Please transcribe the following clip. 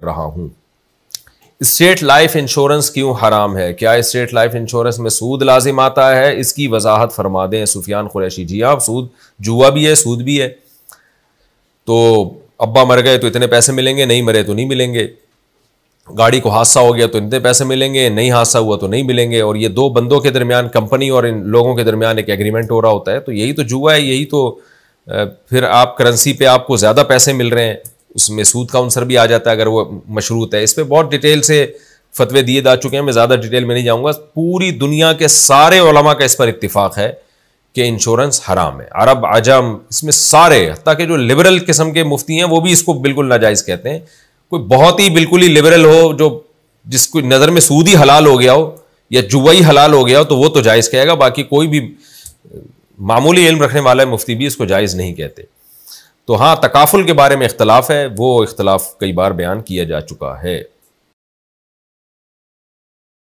رہا ہوں۔ State life insurance کیوں حرام ہے؟ کیا اسٹیٹ لائف انشورنس میں سود لازم آتا ہے؟ اس کی وضاحت فرما دیں سفیان قریشی۔ جی ہاں، سود جوا بھی ہے، سود بھی ہے۔ تو ابا مر گئے تو اتنے پیسے ملیں گے، نہیں مرے تو نہیں ملیں گے۔ گاڑی کو حادثہ ہو گیا تو اتنے پیسے ملیں گے، نہیں حادثہ ہوا تو نہیں ملیں گے۔ اور یہ دو بندوں کے درمیان، کمپنی اور ان لوگوں کے درمیان ایک ایگریمنٹ ہو رہا ہوتا ہے۔ تو یہی تو جوا ہے، یہی تو پھر آپ کرنسی پہ آپ کو زیادہ پیسے مل رہے ہیں، اس میں سود کا عنصر بھی آ جاتا ہے اگر وہ مشروط ہے۔ اس پہ بہت ڈیٹیل سے فتوے دیے جا چکے ہیں، میں زیادہ ڈیٹیل میں نہیں جاؤں گا۔ پوری دنیا کے سارے علماء کا اس پر اتفاق ہے کہ انشورنس حرام ہے، عرب عجم اس میں سارے، حتیٰ کہ جو لبرل قسم کے مفتی ہیں وہ بھی اس کو بالکل ناجائز کہتے ہیں۔ کوئی بہت ہی بالکل ہی لبرل ہو، جو جس کو نظر میں سود ہی حلال ہو گیا ہو یا جوا ہی حلال ہو گیا ہو تو وہ تو جائز کہے گا، باقی کوئی بھی معمولی علم رکھنے والا مفتی بھی اس کو جائز نہیں کہتے۔ تو ہاں، تکافل کے بارے میں اختلاف ہے، وہ اختلاف کئی بار بیان کیا جا چکا ہے۔